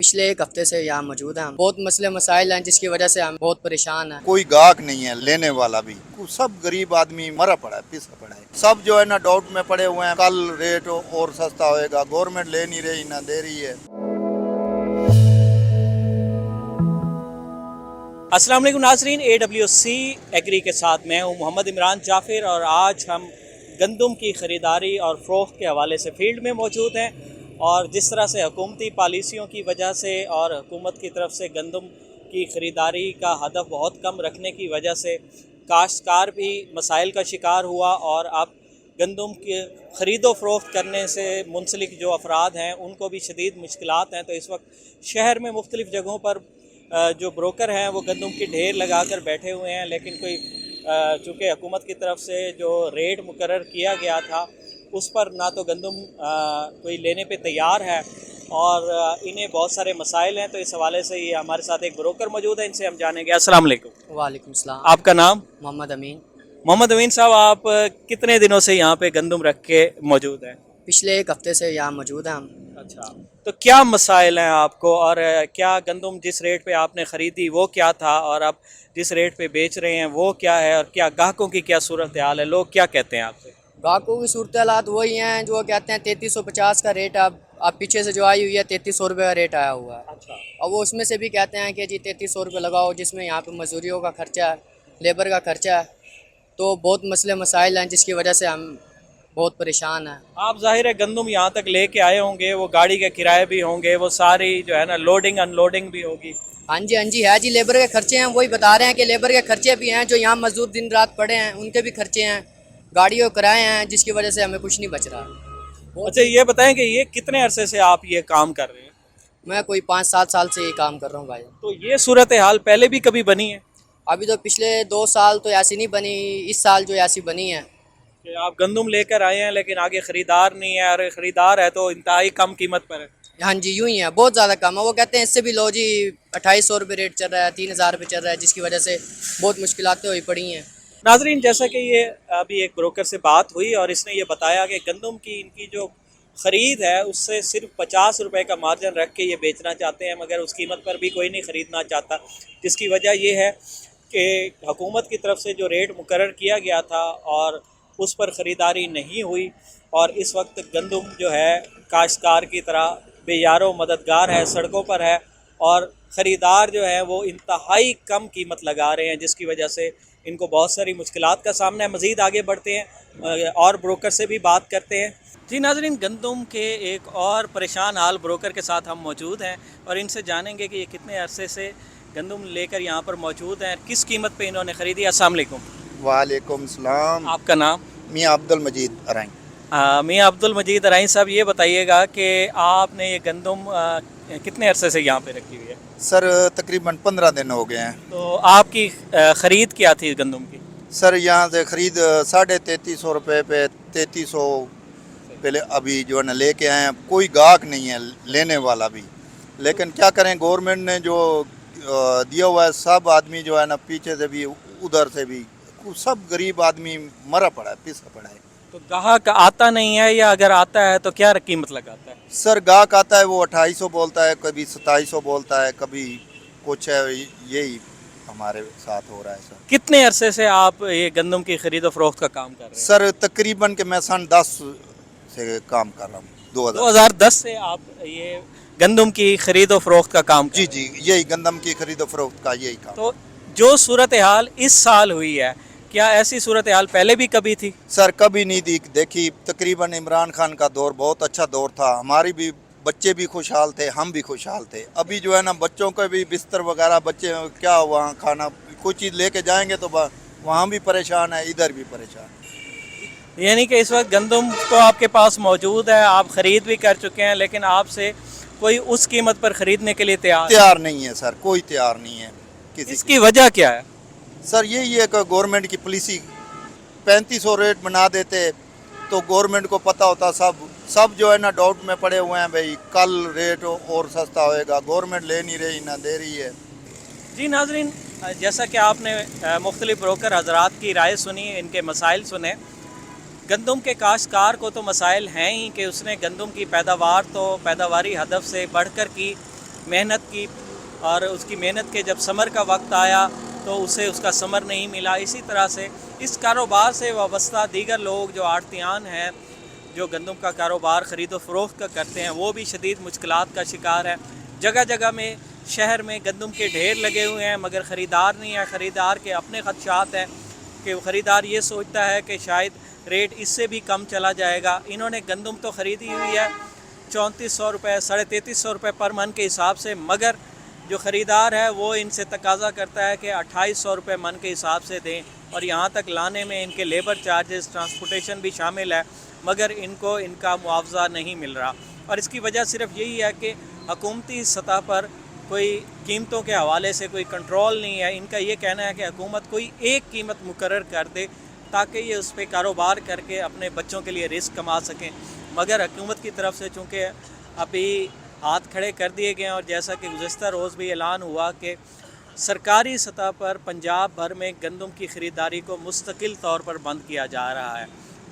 पिछले एक हफ्ते से यहाँ मौजूद हैं। बहुत मसले मसाइल हैं जिसकी वजह से हम बहुत परेशान हैं। कोई गाहक नहीं है लेने वाला भी, सब गरीब आदमी मरा पड़ा है, पिसा पड़ा है। सब जो है ना डाउट में पड़े हुए हैं, कल रेट और सस्ता होएगा, गवर्नमेंट ले नहीं रही ना दे रही है। अस्सलाम वालेकुम नाज़रीन, AWC एग्री के साथ मैं हूँ मोहम्मद इमरान जाफ़िर और आज हम गंदम की ख़रीदारी और फ़रोख्त के हवाले से फ़ील्ड में मौजूद हैं। और जिस तरह से हुकूमती पॉलिसियों की वजह से और हुकूमत की तरफ से गंदम की ख़रीदारी का हदफ बहुत कम रखने की वजह से काश्तकार भी मसाइल का शिकार हुआ और अब गंदम के ख़रीदो फ़रोख्त करने से मुंसलिक जो अफराद हैं उनको भी शदीद मुश्किलात हैं। तो इस वक्त शहर में मुख्तलिफ़ जगहों पर जो ब्रोकर हैं वो गंदम की ढेर लगा कर बैठे हुए हैं, लेकिन कोई चूँकि हुकूमत की तरफ से जो रेट मुकर्रर किया गया था उस पर ना तो गंदम कोई लेने पे तैयार है और इन्हें बहुत सारे मसाइल हैं। तो इस हवाले से ये हमारे साथ एक ब्रोकर मौजूद है, इनसे हम जानेंगे। अस्सलाम वालेकुम। वालेकुम सलाम। आपका नाम? मोहम्मद अमीन। मोहम्मद अमीन साहब, आप कितने दिनों से यहाँ पे गंदम रख के मौजूद हैं? पिछले एक हफ्ते से यहाँ मौजूद हैं हम। अच्छा, तो क्या मसाइल हैं आपको और क्या गंदम जिस रेट पे आपने ख़रीदी वो क्या था और अब जिस रेट पे बेच रहे हैं वो क्या है, और क्या ग्राहकों की क्या सूरत हाल है, लोग क्या कहते हैं आपसे? ग्राहकों की सूरत हालात वही हैं जो कहते हैं 3350 का रेट। अब पीछे से जो आई हुई है 3300 रुपये का रेट आया हुआ है। अच्छा, और वो उसमें से भी कहते हैं कि जी 3300 रुपये लगाओ, जिसमें यहाँ पे मजदूरियों का खर्चा है, लेबर का खर्चा है। तो बहुत मसले मसाइल हैं जिसकी वजह से हम बहुत परेशान हैं। आप ज़ाहिर है गंदम यहाँ तक लेके आए होंगे, वो गाड़ी के किराए भी होंगे, वो सारी जो है ना लोडिंग अनलोडिंग भी होगी। हाँ जी है जी। लेबर के खर्चे हैं, वही बता रहे हैं कि लेबर के खर्चे भी हैं, जो यहाँ मजदूर दिन रात पड़े हैं उनके भी खर्चे हैं, गाड़ियों किराए हैं, जिसकी वजह से हमें कुछ नहीं बच रहा। अच्छा, ये बताएं कि ये कितने अरसे से आप ये काम कर रहे हैं? मैं कोई 5-7 साल से ये काम कर रहा हूँ भाई। तो ये सूरत हाल पहले भी कभी बनी है? अभी तो पिछले 2 साल तो ऐसी नहीं बनी, इस साल जो ऐसी बनी है कि आप गंदम लेकर आए हैं लेकिन आगे ख़रीदार नहीं है, और ख़रीदार है तो इंतहाई कम कीमत पर है। हाँ जी, यूँ ही है, बहुत ज़्यादा कम है। वो कहते हैं इससे भी लो जी 2800 रुपये रेट चल रहा है, 3000 रुपये चल रहा है, जिसकी वजह से बहुत मुश्किलातें हुई पड़ी हैं। नाजरीन, जैसा कि ये अभी एक ब्रोकर से बात हुई और इसने ये बताया कि गंदम की इनकी जो ख़रीद है उससे सिर्फ 50 रुपये का मार्जिन रख के ये बेचना चाहते हैं, मगर उस कीमत पर भी कोई नहीं ख़रीदना चाहता। जिसकी वजह ये है कि हुकूमत की तरफ से जो रेट मुकर्रर किया गया था और उस पर ख़रीदारी नहीं हुई, और इस वक्त गंदम जो है काश्तकार की तरह बेयारो मददगार है, सड़कों पर है, और ख़रीदार जो है वो इंतहाई कम कीमत लगा रहे हैं, जिसकी वजह से इनको बहुत सारी मुश्किलात का सामना है। मज़ीद आगे बढ़ते हैं और ब्रोकर से भी बात करते हैं। जी नाज़रीन, गंदम के एक और परेशान हाल ब्रोकर के साथ हम मौजूद हैं और इनसे जानेंगे कि ये कितने अरसे से गंदम लेकर यहाँ पर मौजूद हैं, किस कीमत पे इन्होंने ख़रीदी। अस्सलाम वालेकुम। वालेकुम सलाम। आपका नाम? मियाँ अब्दुल मजीद अराई। मियाँ अब्दुल मजीद अराई साहब, ये बताइएगा कि आपने ये गंदम कितने अरसे से यहाँ पे रखी हुई है? सर तकरीबन 15 दिन हो गए हैं। तो आपकी ख़रीद क्या थी गंदम की? सर यहाँ से ख़रीद 3350 रुपये पे 3300 पहले अभी जो है ना लेके आए हैं। कोई गाहक नहीं है लेने वाला भी, लेकिन क्या करें, गवर्नमेंट ने जो दिया हुआ है, सब आदमी जो है ना पीछे से भी उधर से भी सब गरीब आदमी मरा पड़ा है, पिसा पड़ा है। तो ग्राहक आता नहीं है, या अगर आता है तो क्या कीमत लगाता है? सर गाहक आता है वो 2800 बोलता है, कभी 2700 बोलता है, कभी कुछ है। यही हमारे साथ हो रहा है सर। कितने अरसे से आप ये गंदम की खरीदो फरोख्त का काम कर रहे हैं? सर तकरीबन के मैं सन 10 से काम कर रहा हूँ। 2010 से आप ये गंदम की खरीदो फरोख्त का काम कर जी रहे हैं? जी, यही गंदम की खरीदो फरोख्त का यही काम। तो जो सूरत हाल इस साल हुई है, क्या ऐसी सूरत हाल पहले भी कभी थी? सर कभी नहीं देखी। तकरीबन इमरान खान का दौर बहुत अच्छा दौर था, हमारी भी बच्चे भी खुशहाल थे, हम भी खुशहाल थे। अभी जो है ना बच्चों के भी बिस्तर वगैरह, बच्चे क्या वहाँ खाना कुछ चीज़ लेके जाएंगे तो वहाँ भी परेशान है, इधर भी परेशान। यानी कि इस वक्त गंदम तो आपके पास मौजूद है, आप ख़रीद भी कर चुके हैं, लेकिन आपसे कोई उस कीमत पर ख़रीदने के लिए तैयार नहीं है सर, कोई तैयार नहीं है किसी। इसकी वजह क्या है? सर यही है कि गवर्नमेंट की पॉलिसी 3500 रेट बना देते तो गवर्नमेंट को पता होता, सब जो है ना डाउट में पड़े हुए हैं, भाई कल रेट और सस्ता होएगा, गवर्नमेंट ले नहीं रही ना दे रही है। जी नाजरीन, जैसा कि आपने मुख्तलिफ ब्रोकर हजरात की राय सुनी, इनके मसाइल सुने। गंदम के काश्तकार को तो मसाइल हैं ही कि उसने गंदम की पैदावार तो पैदावारी हदफ से बढ़कर की, محنت کی اور اس کی محنت کے جب ثمر کا وقت آیا تو اسے اس کا ثمر نہیں ملا. اسی طرح سے اس کاروبار سے وابستہ دیگر لوگ جو آڑتیان ہیں جو گندم کا کاروبار خرید و فروخت کا کرتے ہیں وہ بھی شدید مشکلات کا شکار ہیں. جگہ جگہ میں شہر میں گندم کے ڈھیر لگے ہوئے ہیں مگر خریدار نہیں ہے. خریدار کے اپنے خدشات ہیں کہ خریدار یہ سوچتا ہے کہ شاید ریٹ اس سے بھی کم چلا جائے گا. انہوں نے گندم تو خریدی ہوئی ہے 3400 روپے 3350 روپے پر من کے حساب سے, مگر جو خریدار ہے وہ ان سے تقاضا کرتا ہے کہ 2800 روپے من کے حساب سے دیں, اور یہاں تک لانے میں ان کے لیبر چارجز ٹرانسپورٹیشن بھی شامل ہے, مگر ان کو ان کا معاوضہ نہیں مل رہا. اور اس کی وجہ صرف یہی ہے کہ حکومتی سطح پر کوئی قیمتوں کے حوالے سے کوئی کنٹرول نہیں ہے. ان کا یہ کہنا ہے کہ حکومت کوئی ایک قیمت مقرر کر دے تاکہ یہ اس پہ کاروبار کر کے اپنے بچوں کے لیے رزق کما سکیں, مگر حکومت کی طرف سے چونکہ ابھی ہاتھ کھڑے کر دیے گئے ہیں, اور جیسا کہ گزشتہ روز بھی اعلان ہوا کہ سرکاری سطح پر پنجاب بھر میں گندم کی خریداری کو مستقل طور پر بند کیا جا رہا ہے.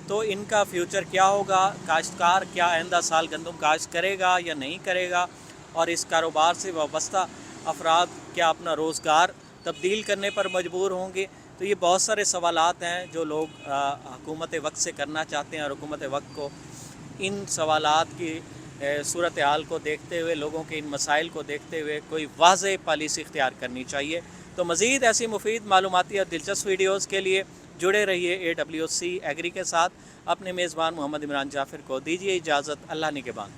تو ان کا فیوچر کیا ہوگا؟ کاشتکار کیا آئندہ سال گندم کاشت کرے گا یا نہیں کرے گا؟ اور اس کاروبار سے وابستہ افراد کیا اپنا روزگار تبدیل کرنے پر مجبور ہوں گے؟ تو یہ بہت سارے سوالات ہیں جو لوگ حکومت وقت سے کرنا چاہتے ہیں, اور حکومت وقت کو ان سوالات کی صورتحال کو دیکھتے ہوئے, لوگوں کے ان مسائل کو دیکھتے ہوئے کوئی واضح پالیسی اختیار کرنی چاہیے. تو مزید ایسی مفید معلوماتی اور دلچسپ ویڈیوز کے لیے جڑے رہیے AWC ایگری کے ساتھ. اپنے میزبان محمد عمران جعفر کو دیجیے اجازت. اللہ نگہبان.